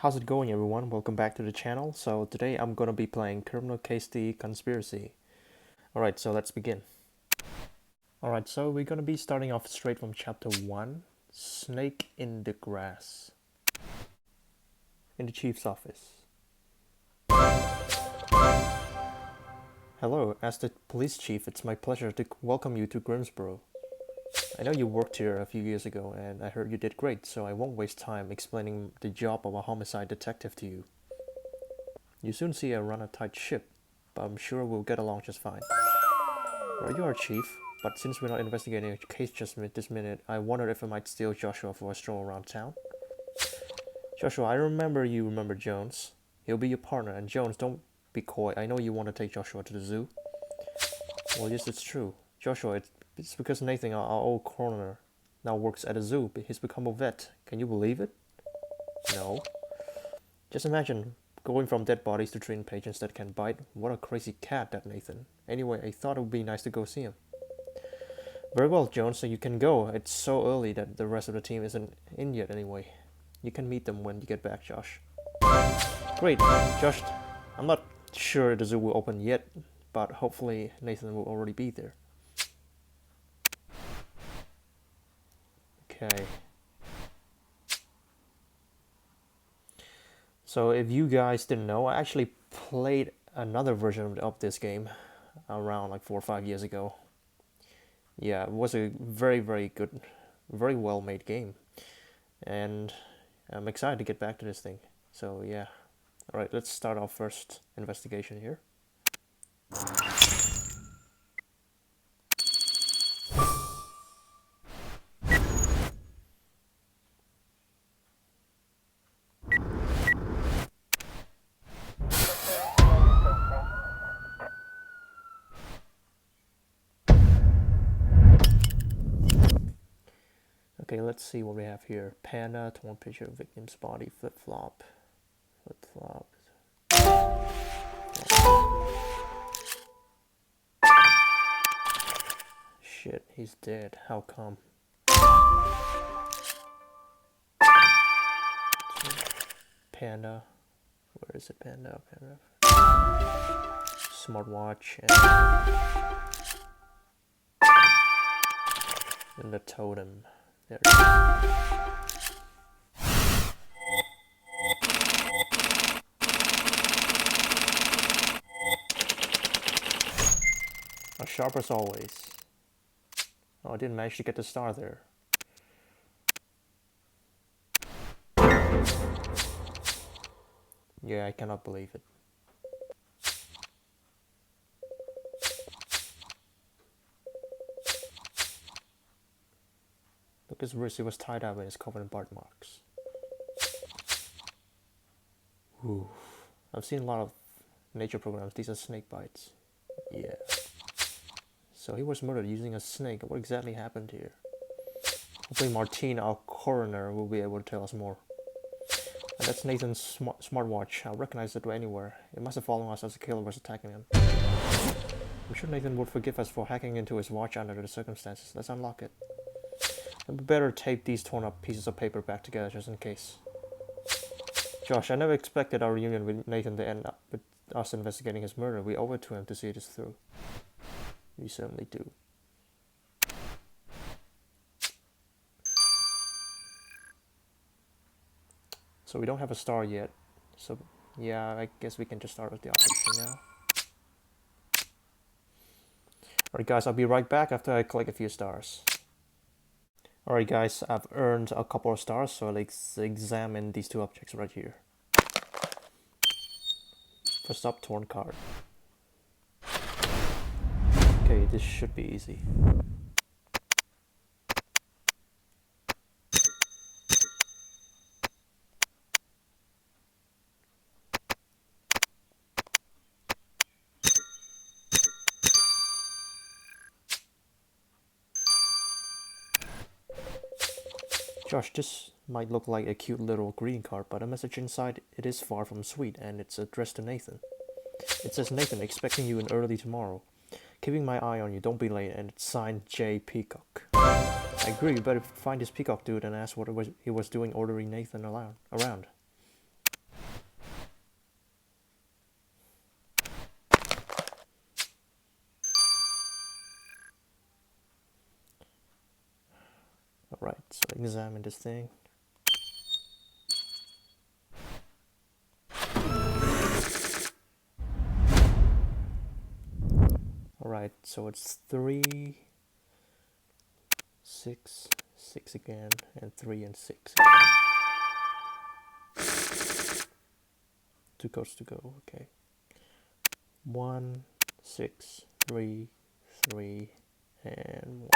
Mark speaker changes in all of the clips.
Speaker 1: How's it going, everyone? Welcome back to the channel. So today I'm gonna be playing Criminal Case D Conspiracy. Alright, so let's begin. Alright, so we're gonna be starting off straight from chapter 1, Snake in the Grass. In the chief's office. Hello, as the police chief, it's my pleasure to welcome you to Grimsboro. I know you worked here a few years ago, and I heard you did great, so I won't waste time explaining the job of a homicide detective to you. You soon see I run a tight ship, but I'm sure we'll get along just fine. Well, you're our chief, but since we're not investigating a case just this minute, I wondered if I might steal Joshua for a stroll around town. Joshua, I remember you remember Jones. He'll be your partner, and Jones, don't be coy. I know you want to take Joshua to the zoo. Well, yes, it's true. Joshua, it's because Nathan, our old coroner, now works at a zoo. He's become a vet. Can you believe it? No. Just imagine going from dead bodies to treating patients that can bite. What a crazy cat, that Nathan. Anyway, I thought it would be nice to go see him. Very well, Jones, so you can go. It's so early that the rest of the team isn't in yet anyway. You can meet them when you get back, Josh. Great, Josh. I'm not sure the zoo will open yet, but hopefully Nathan will already be there. Okay. So if you guys didn't know, I actually played another version of this game around like 4 or 5 years ago. Yeah, it was a very, very good, very well made game. And I'm excited to get back to this thing. So yeah. Alright, let's start our first investigation here. Okay, let's see what we have here. Panda, torn picture of victim's body, flip-flop. Flip-flop. Shit, he's dead. How come? Panda. Where is it? Panda. Smartwatch and the totem. There it is. As sharp as always. Oh, I didn't manage to get the star there. Yeah, I cannot believe it. Look, his wrist, he was tied up and it's covered in bite marks. Ooh. I've seen a lot of nature programs. These are snake bites. Yeah. So he was murdered using a snake. What exactly happened here? Hopefully Martine, our coroner, will be able to tell us more. And that's Nathan's smartwatch. I'll recognize it anywhere. It must have followed us as the killer was attacking him. I'm sure Nathan would forgive us for hacking into his watch under the circumstances. Let's unlock it. And we better tape these torn up pieces of paper back together just in case. Josh, I never expected our reunion with Nathan to end up with us investigating his murder. We owe it to him to see this through. We certainly do. So we don't have a star yet. So yeah, I guess we can just start with the autopsy now. Alright guys, I'll be right back after I collect a few stars. Alright guys, I've earned a couple of stars, so let's examine these two objects right here. First up, torn card. Okay, this should be easy. Josh, this might look like a cute little greeting card, but the message inside it is far from sweet, and it's addressed to Nathan. It says, Nathan, expecting you in early tomorrow. Keeping my eye on you, don't be late, and it's signed J. Peacock. I agree, you better find this Peacock dude and ask what he was doing ordering Nathan around. Right, so examine this thing. Alright, so it's 3, 6, 6 again, and 3 and 6. 2 cards to go, okay. 1, 6, 3, 3, and 1.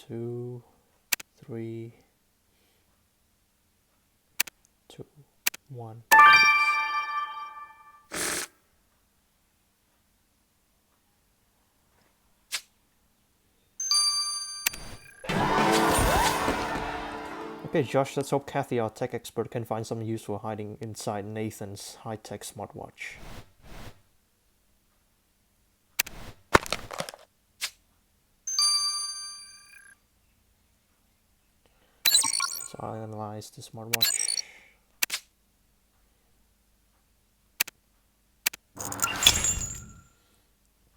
Speaker 1: 2, 3, 2, 1, 6. Okay, Josh, let's hope Kathy, our tech expert, can find something useful hiding inside Nathan's high-tech smartwatch. So I'll analyze the smartwatch.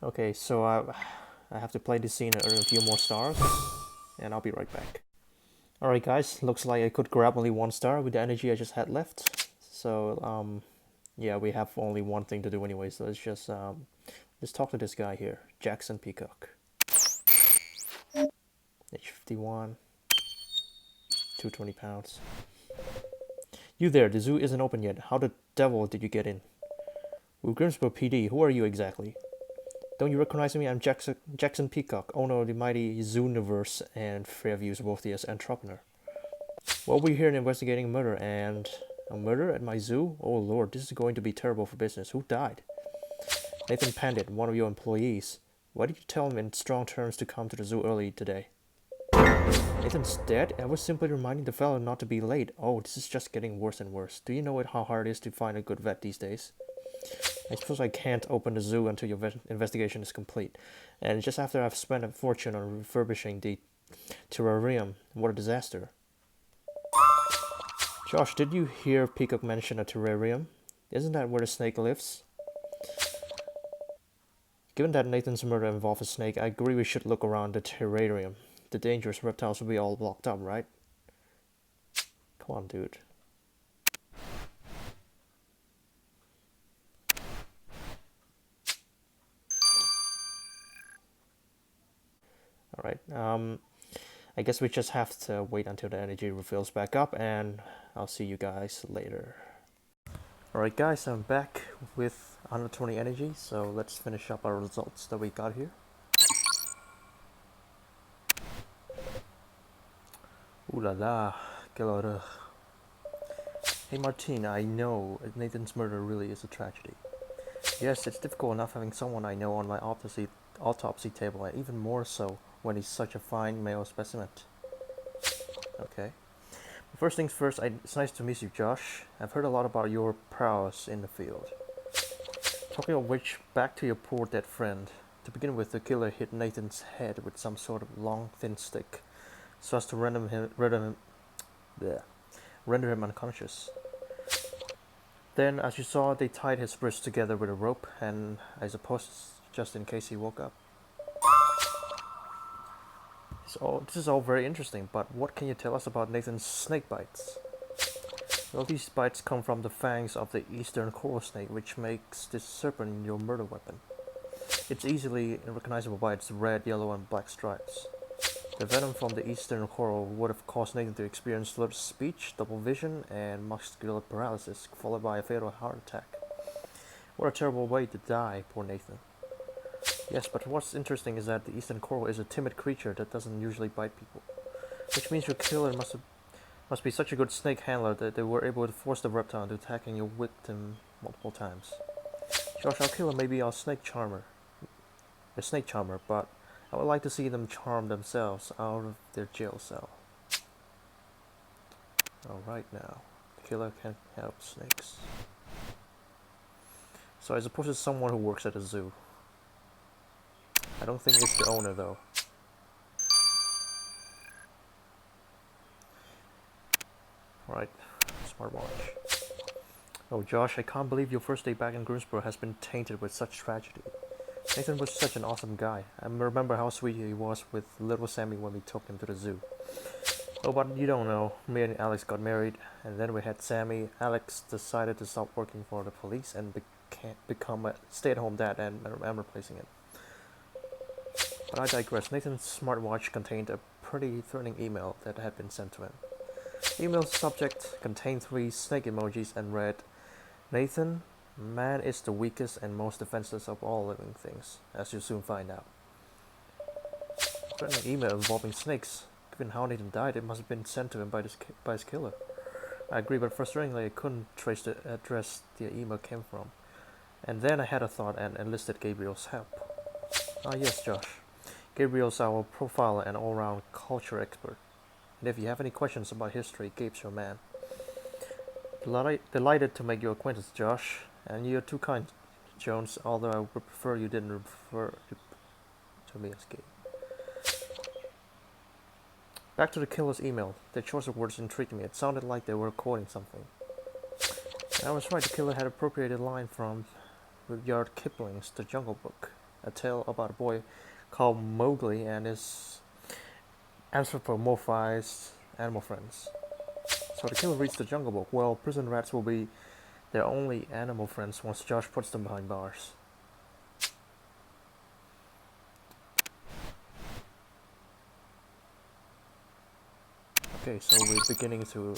Speaker 1: Okay, so I have to play this scene and earn a few more stars, and I'll be right back. Alright guys, looks like I could grab only 1 star with the energy I just had left. So, yeah, we have only one thing to do anyway, so let's talk to this guy here, Jackson Peacock. Age 51, 220 pounds. You there, the zoo isn't open yet. How the devil did you get in? We're Grimsboro PD, who are you exactly? Don't you recognize me? I'm Jackson Peacock, owner of the mighty Zooniverse and Fairview's wealthiest entrepreneur. Well, we're here investigating a murder, and a murder at my zoo? Oh lord, this is going to be terrible for business. Who died? Nathan Pandit, one of your employees. Why did you tell him in strong terms to come to the zoo early today? Nathan's dead? I was simply reminding the fellow not to be late. Oh, this is just getting worse and worse. Do you know how hard it is to find a good vet these days? I suppose I can't open the zoo until your investigation is complete. And just after I've spent a fortune on refurbishing the terrarium. What a disaster. Josh, did you hear Peacock mention a terrarium? Isn't that where the snake lives? Given that Nathan's murder involved a snake, I agree we should look around the terrarium. The dangerous reptiles will be all blocked up, right? Come on, dude. Alright, I guess we just have to wait until the energy refills back up, and I'll see you guys later. Alright guys, I'm back with 120 energy, so let's finish up our results that we got here. Ooh la la, quelle horreur. Hey Martine, I know Nathan's murder really is a tragedy. Yes, it's difficult enough having someone I know on my autopsy table, and even more so when he's such a fine male specimen. Okay. First things first, it's nice to meet you, Josh. I've heard a lot about your prowess in the field. Talking of which, back to your poor dead friend. To begin with, the killer hit Nathan's head with some sort of long, thin stick, so as to render him unconscious. Then, as you saw, they tied his wrists together with a rope, and I suppose just in case he woke up. This is all very interesting, but what can you tell us about Nathan's snake bites? Well, these bites come from the fangs of the eastern coral snake, which makes this serpent your murder weapon. It's easily recognizable by its red, yellow, and black stripes. The venom from the eastern coral would have caused Nathan to experience slurred speech, double vision, and muscular paralysis, followed by a fatal heart attack. What a terrible way to die, poor Nathan. Yes, but what's interesting is that the eastern coral is a timid creature that doesn't usually bite people. Which means your killer must be such a good snake handler that they were able to force the reptile into attacking your victim multiple times. Josh, our killer may be a snake charmer, but I would like to see them charm themselves out of their jail cell. Alright now, the killer can help snakes. So I suppose it's someone who works at a zoo. I don't think it's the owner though. Alright, smartwatch. Oh Josh, I can't believe your first day back in Grimsboro has been tainted with such tragedy. Nathan was such an awesome guy. I remember how sweet he was with little Sammy when we took him to the zoo. Oh, but you don't know. Me and Alex got married, and then we had Sammy. Alex decided to stop working for the police and become a stay-at-home dad, and I'm replacing him. But I digress. Nathan's smartwatch contained a pretty threatening email that had been sent to him. The email's subject contained 3 snake emojis and read, Nathan, man is the weakest and most defenseless of all living things, as you'll soon find out. A threatening email involving snakes. Given how Nathan died, it must have been sent to him by his killer. I agree, but frustratingly, I couldn't trace the address the email came from. And then I had a thought and enlisted Gabriel's help. Ah yes, Josh. Gabriel's our profiler and all-round culture expert. And if you have any questions about history, Gabe's your man. Delighted to make your acquaintance, Josh. And you're too kind, Jones, although I would prefer you didn't refer to me as Gabe. Back to the killer's email. Their choice of words intrigued me. It sounded like they were quoting something. And I was right, the killer had appropriated a line from Rudyard Kipling's The Jungle Book, a tale about a boy called Mowgli and his anthropomorphized animal friends. So the killer reads The Jungle Book. Well, prison rats will be their only animal friends once Josh puts them behind bars. Okay, so we're beginning to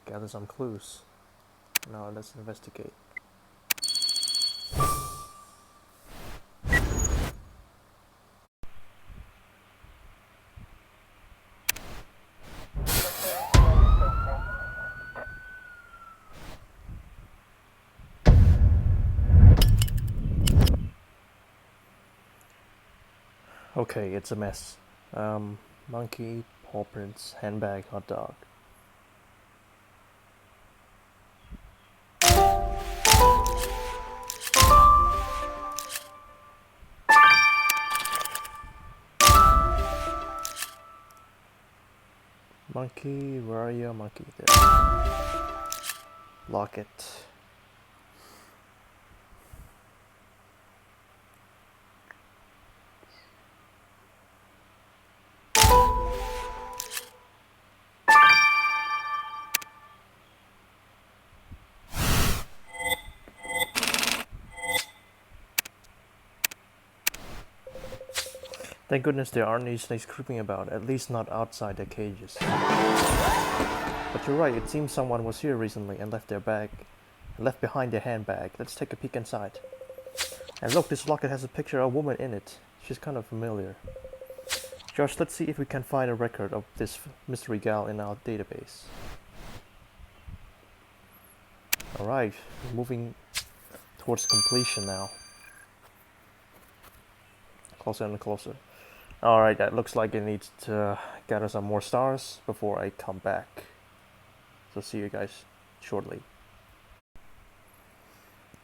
Speaker 1: gather some clues. Now let's investigate. Okay, it's a mess. Monkey, paw prints, handbag, hot dog. Monkey, where are you? Monkey, there. Lock it. Thank goodness there aren't any snakes creeping about, at least not outside their cages. But you're right, it seems someone was here recently and left behind their handbag. Let's take a peek inside. And look, this locket has a picture of a woman in it. She's kind of familiar. Josh, let's see if we can find a record of this mystery gal in our database. Alright, moving towards completion now. Closer and closer. Alright, that looks like it needs to gather some more stars before I come back. So see you guys shortly.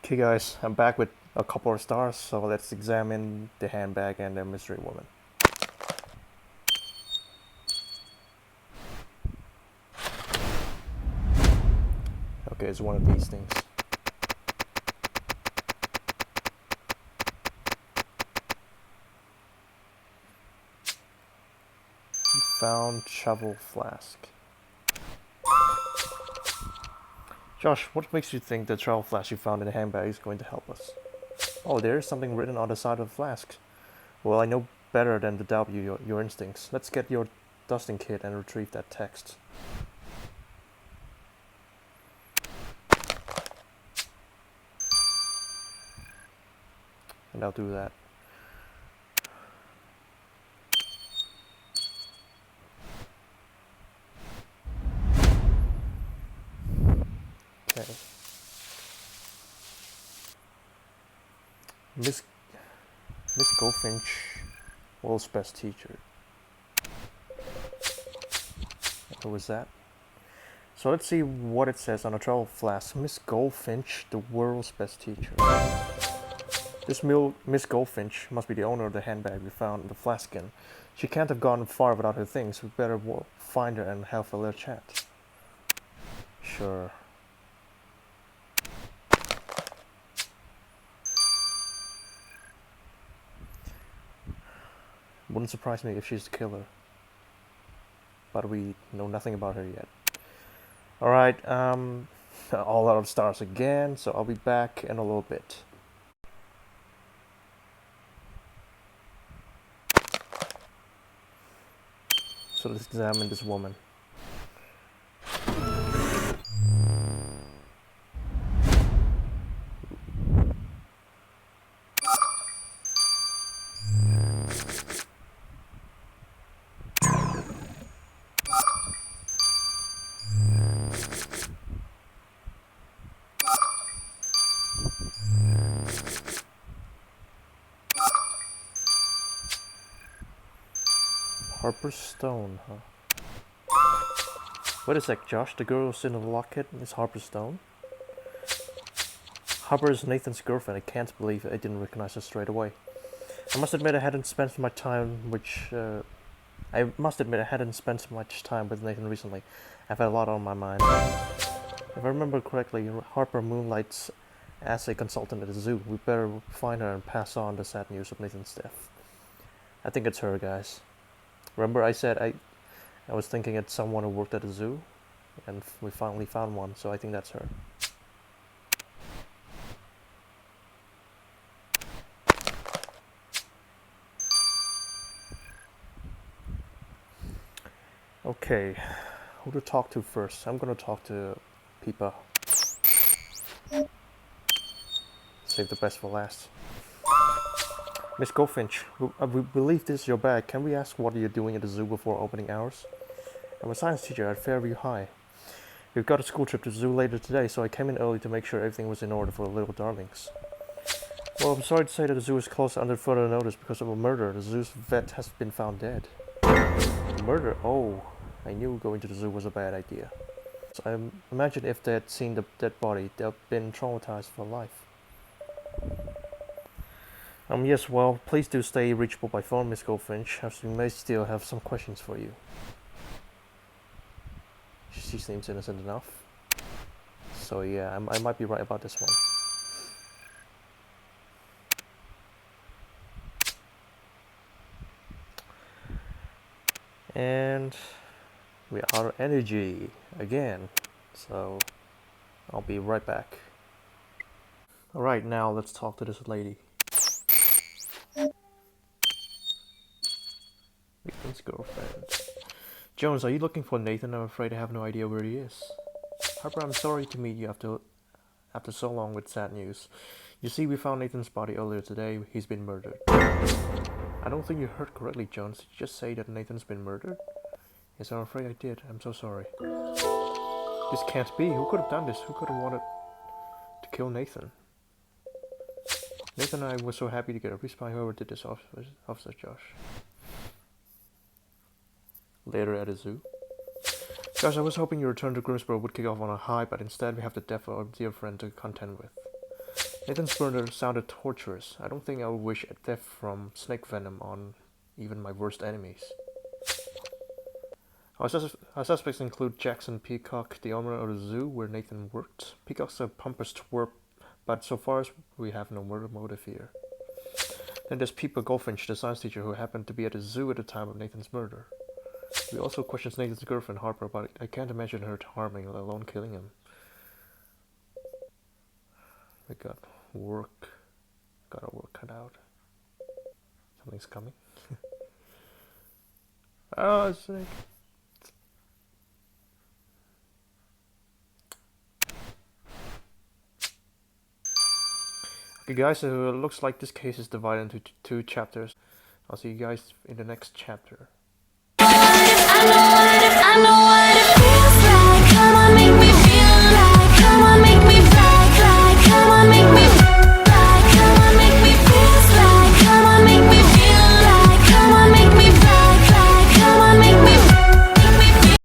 Speaker 1: Okay guys, I'm back with a couple of stars, so let's examine the handbag and the mystery woman. Okay, it's one of these things. Found shovel flask. Josh, what makes you think the travel flask you found in the handbag is going to help us? Oh, there's something written on the side of the flask. Well, I know better than to doubt your instincts. Let's get your dusting kit and retrieve that text. And I'll do that. Okay. Miss Goldfinch, world's best teacher. What was that? So let's see what it says on the travel flask. Miss Goldfinch, the world's best teacher. This Miss Goldfinch must be the owner of the handbag we found the flask in. She can't have gone far without her things. We better find her and have a little chat. Sure. Wouldn't surprise me if she's the killer. But we know nothing about her yet. Alright, all out of stars again, so I'll be back in a little bit. So let's examine this woman. Harper Stone, huh? Wait a sec, Josh. The girl who's in the locket is Harper Stone? Harper is Nathan's girlfriend. I can't believe I didn't recognize her straight away. I must admit I hadn't spent much time much time with Nathan recently. I've had a lot on my mind. If I remember correctly, Harper moonlights as a consultant at the zoo. We better find her and pass on the sad news of Nathan's death. I think it's her, guys. Remember I said I was thinking it's someone who worked at the zoo? And we finally found one, so I think that's her. Okay, who to talk to first? I'm gonna talk to Peepa. Save the best for last. Miss Goldfinch, we believe this is your bag. Can we ask what you're doing at the zoo before opening hours? I'm a science teacher at Fairview High. We've got a school trip to the zoo later today, so I came in early to make sure everything was in order for the little darlings. Well, I'm sorry to say that the zoo is closed under further notice because of a murder. The zoo's vet has been found dead. Murder? Oh, I knew going to the zoo was a bad idea. So I imagine if they had seen the dead body, they'd have been traumatized for life. Yes, well, please do stay reachable by phone, Miss Goldfinch, as we may still have some questions for you. She seems innocent enough. So yeah, I might be right about this one. And we're out of energy again, so I'll be right back. Alright, now let's talk to this lady. Nathan's girlfriend. Jones, are you looking for Nathan? I'm afraid I have no idea where he is. Harper, I'm sorry to meet you after so long with sad news. You see, we found Nathan's body earlier today. He's been murdered. I don't think you heard correctly, Jones. Did you just say that Nathan's been murdered? Yes, I'm afraid I did. I'm so sorry. This can't be. Who could have done this? Who could have wanted to kill Nathan? Nathan and I were so happy together. Please find whoever did this, Officer Josh. Later at a zoo. Josh, I was hoping your return to Grimsboro would kick off on a high, but instead we have the death of our dear friend to contend with. Nathan's murder sounded torturous. I don't think I would wish a death from snake venom on even my worst enemies. Our suspects include Jackson Peacock, the owner of the zoo where Nathan worked. Peacock's a pompous twerp, but so far as we have no murder motive here. Then there's Peepa Goldfinch, the science teacher who happened to be at the zoo at the time of Nathan's murder. We also question Nathan's girlfriend Harper, but I can't imagine her harming, let alone killing him. We got our work cut out. Something's coming. Oh, sick. Okay guys, so it looks like this case is divided into two chapters. I'll see you guys in the next chapter. I know